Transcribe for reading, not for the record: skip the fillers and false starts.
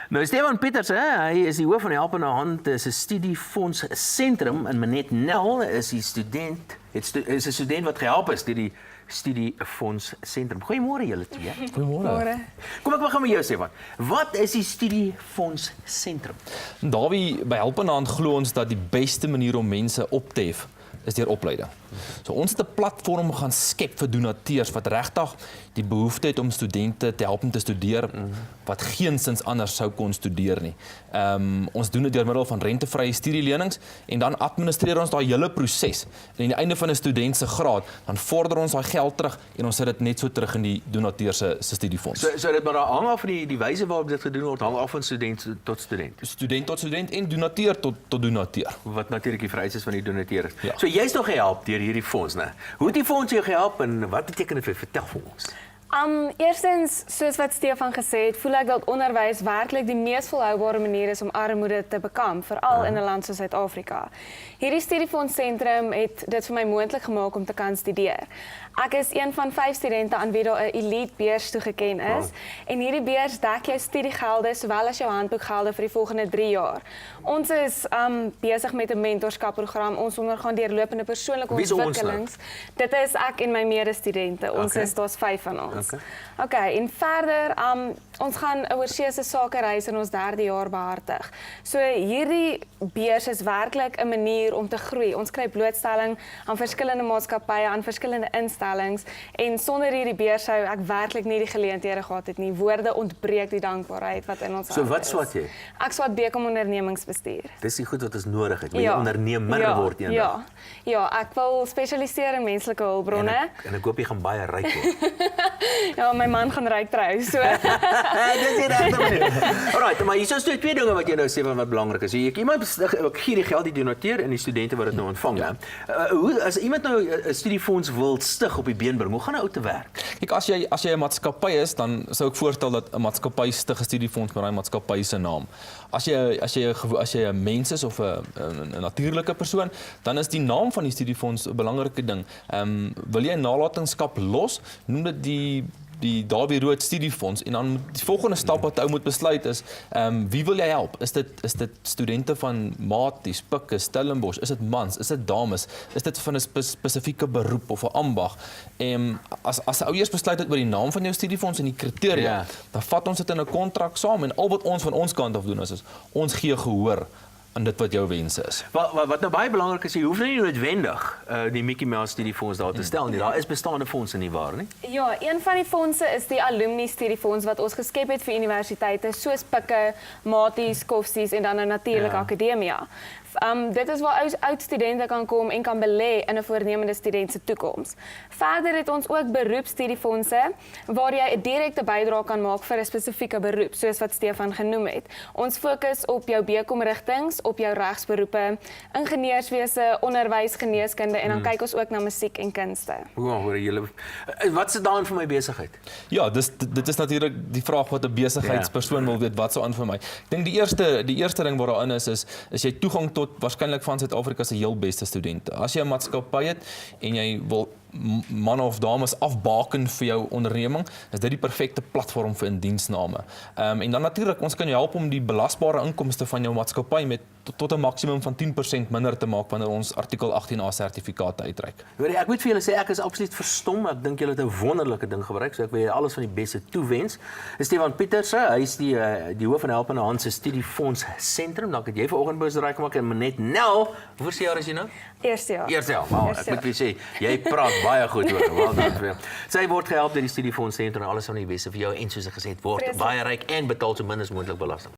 Nou, Stefan Pieters, hy is die hoof van die Helpende Hand se studiefonds sentrum in Manet Nel, is die student, is 'n student wat gehelp is deur die studiefonds sentrum. Goeiemôre julle twee. Goeiemôre. Kom ek begin met jou Stefan. Wat is die studiefonds sentrum? Dawie, by Helpende Hand glo ons dat die beste manier om mense op te hef is deur opleiding. So ons het 'n platform gaan skep vir donateurs wat regtig die behoefte het om studente te help om te studeer wat geensins anders sou kon studeer nie. Ons doen dit deur middel van rentevrye studielenings en dan administreer ons daai hele proses. En aan die einde van 'n student se graad, dan vorder ons daai geld terug en ons sit dit net so terug in die donateur se studiefonds. So dit maar daar hang af van die wyse waarop dit gedoen word, hang af van student tot student. Student tot student en donateur tot donateur. Wat natuurlik die vereistes van die donateur. Ja. So jy's nog gehelp deur hierdie fonds, né? Hoe het die fonds jou gehelp en wat beteken dit vir vertel vir ons? Eerstens, soos wat Stefan gesê het, voel ek dat onderwys werklik die mees volhoubare manier is om armoede te bekamp, veral in 'n land soos Suid-Afrika. Hierdie studiefonds sentrum het dit vir my moontlik gemaak om te kan studeer. Ek is een van 5 studente aan wie daar 'n elite beurs toegeken is, en hierdie beurs dek jou studiegelde sowel as jou handboekgelde vir die volgende 3 jaar. Ons is besig met 'n mentorskapprogram. Ons ondergaan deurlopende persoonlike ontwikkelings. Dit is ek en my medestudente. Ons is daar's 5 van ons. Okay, en verder ons gaan 'n oorseese sakereis in ons 3de jaar behartig. So hierdie beurs is werklik 'n manier om te groei. Ons kry blootstelling aan verskillende maatskappye, aan verskillende instellings, en sonder hierdie beurs sou ek werklik nie die geleenthede gehad het nie. Woorde ontbreek die dankbaarheid wat in ons So wat swat jy? Ek swat BCom ondernemingsbestuur. Dis die goed wat ons nodig het. Wil jy ondernemer word eendag? Ja, ek wil spesialiseer in menslike hulpbronne. En ek hoop jy gaan baie ryk word. Ja, my man gaan ryk trou, so. Dis die regte manier. Alright, maar hier is twee dinge wat jy nou sê wat belangrik is. Jy iemand ek gee die geld die donateur en die studente wat dit nou ontvang, hè. Hoe as iemand nou 'n studiefonds wil stig op die been bring, hoe gaan 'n ou te werk? Kyk, as jy 'n maatskappy is, dan sou ek voorstel dat 'n maatskappy stig 'n studiefonds met daai maatskappy se naam. As jy 'n mens is of 'n natuurlike persoon, dan is die naam van die studiefonds 'n belangrike ding. Wil jy 'n nalatenskap los, noem dit die Dawie Rood studiefonds, en dan die volgende stap wat ou moet besluit is, wie wil jy help? Is dit studente van Maties, Pikke, Stellenbosch, is dit mans, is dit dames, is dit van 'n spesifieke beroep of 'n ambag? As ou eers besluit het oor die naam van jou studiefonds en die kriteria, dan vat ons dit in 'n kontrak saam, en al wat ons van ons kant af doen is ons gee gehoor aan dit wat jou wense is. Wat nou baie belangrik is, jy hoef nie noodwendig die Mickey Mouse studiefonds daar te stel nie. Daar is bestaande fondse nie waar nie? Ja, een van die fondse is die alumni studiefonds wat ons geskep het vir universiteite soos Pikke, Maties, Koffsies en dan natuurlik Akademia. Dit is waar oud studente kan kom en kan belê in 'n voornemende student se toekoms. Verder het ons ook beroepsstudiefondse waar jy 'n direkte bydrae kan maak vir 'n spesifieke beroep, soos wat Stefan genoem het. Ons fokus op jou BCom rigtings, op jou regsberoepe, ingenieurswese, onderwys, geneeskunde, en dan kyk ons ook na musiek en kunste. Hoor julle, wat is daarin vir my besigheid? Ja, dit is natuurlik die vraag wat 'n besigheidspersoon wil weet, wat sou aan vir my. Ek dink die eerste ding wat daarin is jy toegang tot waarskynlik van Suid-Afrika se heel beste studente. As jy 'n maatskappy het en jy wil manne of dames afbaken vir jou onderneming, is dit die perfekte platform vir indiensname. En dan natuurlik, ons kan jou help om die belasbare inkomste van jou maatskappy met tot 'n maksimum van 10% minder te maak wanneer ons artikel 18A sertifikate uitreik. Hoorie, ek moet vir julle sê ek is absoluut verstom. Ek dink julle het 'n wonderlike ding gebruik, so ek wil julle alles van die beste toewens. Stefan Pieters, hy is die hoof van Helpende Hand se studiefonds sentrum. Dank dat jy vanoggend bereik gemaak en Manet Nel. Hoeveel jaar is jy nou? Eerste jaar. Eerste jaar. Wow, ek moet vir sê, jy praat baie goed hoor. Wel dankie. Sy word gehelp deur die studiefonds sentrum en alles van die beste vir jou, en soos ek gesê het, word baie ryk en betaal so min as moontlik belasting.